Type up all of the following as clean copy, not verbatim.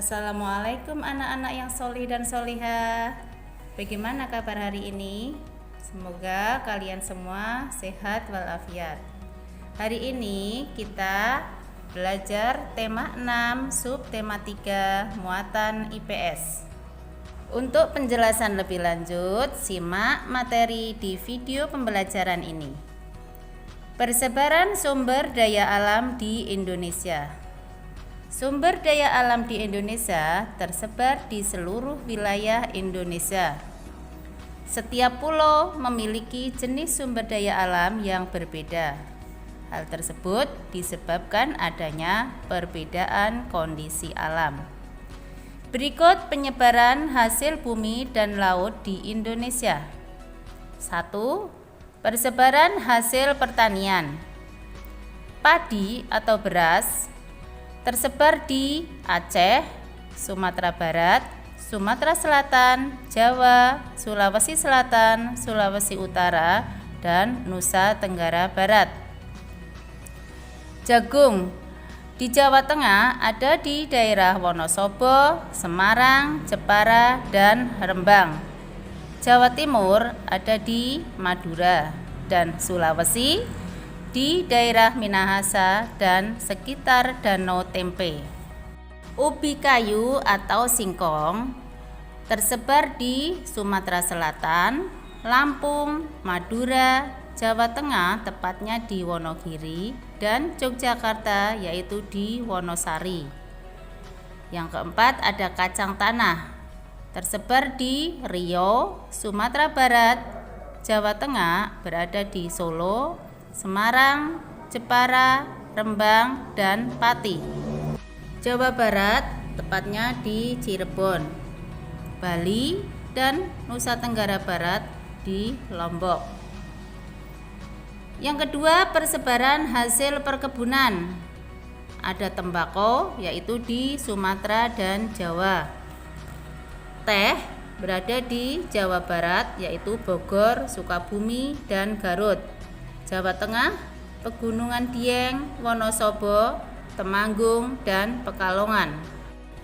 Assalamualaikum anak-anak yang solih dan solihah. Bagaimana kabar hari ini? Semoga kalian semua sehat walafiat. Hari ini kita belajar tema 6 sub tema 3 muatan IPS. Untuk penjelasan lebih lanjut, simak materi di video pembelajaran ini. Persebaran sumber daya alam di Indonesia. Sumber daya alam di Indonesia tersebar di seluruh wilayah Indonesia. Setiap pulau memiliki jenis sumber daya alam yang berbeda. Hal tersebut disebabkan adanya perbedaan kondisi alam. Berikut penyebaran hasil bumi dan laut di Indonesia. 1. Persebaran hasil pertanian. Padi atau beras tersebar di Aceh, Sumatera Barat, Sumatera Selatan, Jawa, Sulawesi Selatan, Sulawesi Utara, dan Nusa Tenggara Barat. Jagung di Jawa Tengah ada di daerah Wonosobo, Semarang, Jepara, dan Rembang. Jawa Timur ada di Madura, dan Sulawesi di daerah Minahasa dan sekitar Danau Tempe. Ubi kayu atau singkong tersebar di Sumatera Selatan, Lampung, Madura, Jawa Tengah tepatnya di Wonogiri, dan Yogyakarta yaitu di Wonosari. Yang keempat ada kacang tanah tersebar di Riau, Sumatera Barat, Jawa Tengah berada di Solo, Semarang, Jepara, Rembang, dan Pati. Jawa Barat tepatnya di Cirebon, Bali, dan Nusa Tenggara Barat di Lombok. Yang kedua, persebaran hasil perkebunan. Ada tembakau yaitu di Sumatera dan Jawa. Teh berada di Jawa Barat yaitu Bogor, Sukabumi, dan Garut. Jawa Tengah, Pegunungan Dieng, Wonosobo, Temanggung, dan Pekalongan.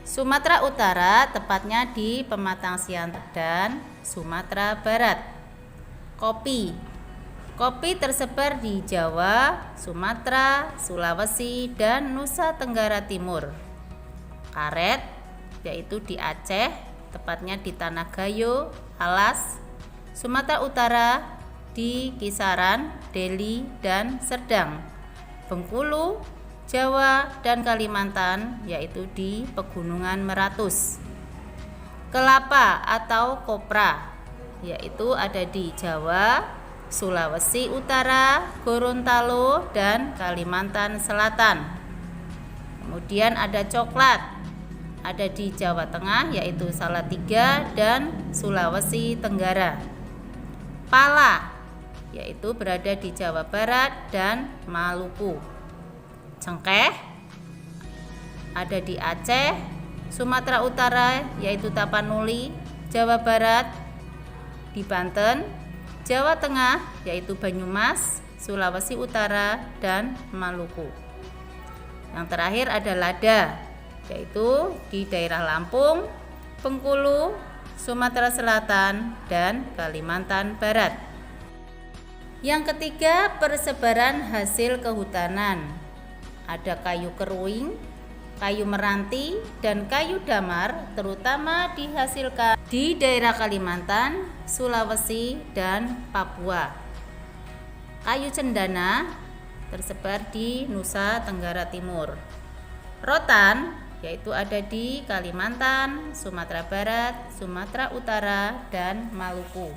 Sumatera Utara tepatnya di Pematang Siantar dan Sumatera Barat. Kopi tersebar di Jawa, Sumatera, Sulawesi, dan Nusa Tenggara Timur. Karet yaitu di Aceh, tepatnya di Tanah Gayo, Alas, Sumatera Utara, di kisaran Deli dan Serdang. Bengkulu, Jawa, dan Kalimantan yaitu di Pegunungan Meratus. Kelapa atau kopra yaitu ada di Jawa, Sulawesi Utara, Gorontalo, dan Kalimantan Selatan. Kemudian ada coklat ada di Jawa Tengah yaitu Salatiga dan Sulawesi Tenggara. Pala yaitu berada di Jawa Barat dan Maluku. Cengkeh ada di Aceh, Sumatera Utara yaitu Tapanuli, Jawa Barat di Banten, Jawa Tengah yaitu Banyumas, Sulawesi Utara, dan Maluku. Yang terakhir ada lada yaitu di daerah Lampung, Bengkulu, Sumatera Selatan, dan Kalimantan Barat. Yang ketiga, persebaran hasil kehutanan. Ada kayu keruing, kayu meranti, dan kayu damar terutama dihasilkan di daerah Kalimantan, Sulawesi, dan Papua. Kayu cendana tersebar di Nusa Tenggara Timur. Rotan yaitu ada di Kalimantan, Sumatera Barat, Sumatera Utara, dan Maluku.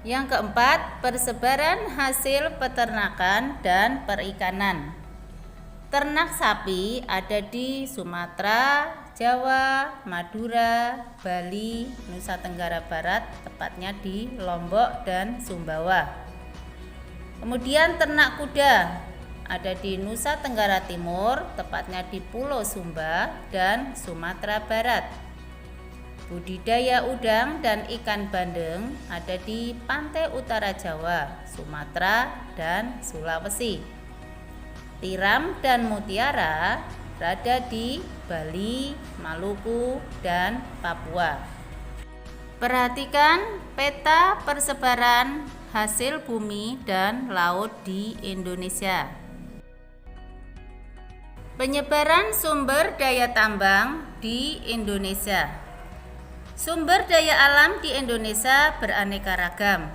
Yang keempat, persebaran hasil peternakan dan perikanan. Ternak sapi ada di Sumatera, Jawa, Madura, Bali, Nusa Tenggara Barat, tepatnya di Lombok dan Sumbawa. Kemudian ternak kuda ada di Nusa Tenggara Timur, tepatnya di Pulau Sumba dan Sumatera Barat. Budidaya udang dan ikan bandeng ada di pantai utara Jawa, Sumatera, dan Sulawesi. Tiram dan mutiara berada di Bali, Maluku, dan Papua. Perhatikan peta persebaran hasil bumi dan laut di Indonesia. Penyebaran sumber daya tambang di Indonesia. Sumber daya alam di Indonesia beraneka ragam.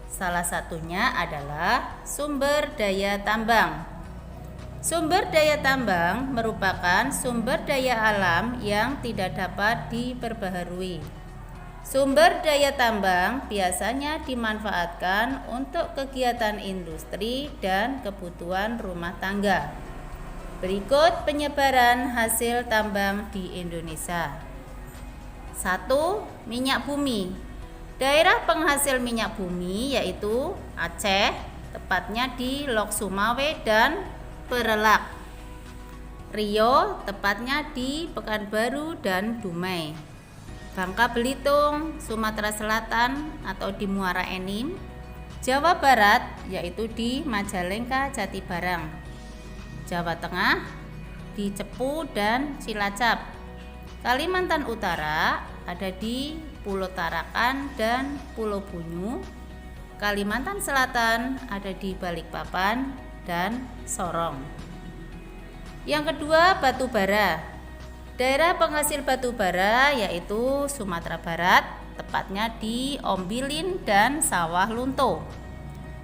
Salah satunya adalah sumber daya tambang. Sumber daya tambang merupakan sumber daya alam yang tidak dapat diperbaharui. Sumber daya tambang biasanya dimanfaatkan untuk kegiatan industri dan kebutuhan rumah tangga. Berikut penyebaran hasil tambang di Indonesia. 1. Minyak bumi. Daerah penghasil minyak bumi yaitu Aceh, tepatnya di Lok Sumawe dan Perelak. Riau, tepatnya di Pekanbaru dan Dumai. Bangka Belitung, Sumatera Selatan atau di Muara Enim. Jawa Barat yaitu di Majalengka, Jatibarang. Jawa Tengah di Cepu dan Cilacap. Kalimantan Utara ada di Pulau Tarakan dan Pulau Bunyu. Kalimantan Selatan ada di Balikpapan dan Sorong. Yang kedua, batu bara. Daerah penghasil batu bara yaitu Sumatera Barat, tepatnya di Ombilin dan Sawah Lunto.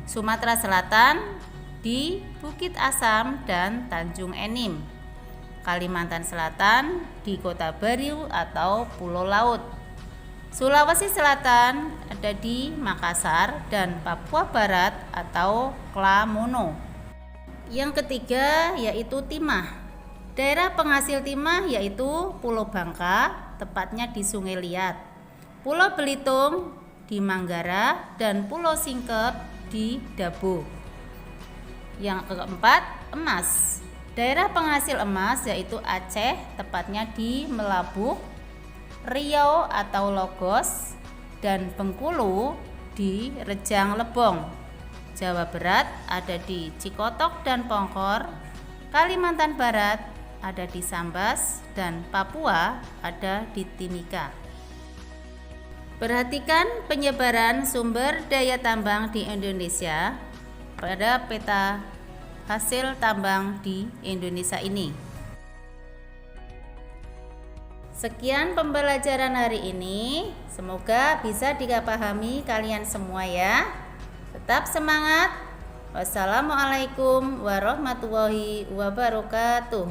Sumatera Selatan di Bukit Asam dan Tanjung Enim. Kalimantan Selatan di Kota Bariu atau Pulau Laut. Sulawesi Selatan ada di Makassar dan Papua Barat atau Klamono. Yang ketiga yaitu timah. Daerah penghasil timah yaitu Pulau Bangka, tepatnya di Sungai Liat. Pulau Belitung di Manggara dan Pulau Singkep di Dabo. Yang keempat, emas. Daerah penghasil emas yaitu Aceh, tepatnya di Melabuh, Riau atau Logos, dan Bengkulu di Rejang Lebong. Jawa Barat ada di Cikotok dan Pongkor, Kalimantan Barat ada di Sambas, dan Papua ada di Timika. Perhatikan penyebaran sumber daya tambang di Indonesia pada peta hasil tambang di Indonesia ini. Sekian pembelajaran hari ini, semoga bisa dipahami kalian semua ya. Tetap semangat. Wassalamualaikum warahmatullahi wabarakatuh.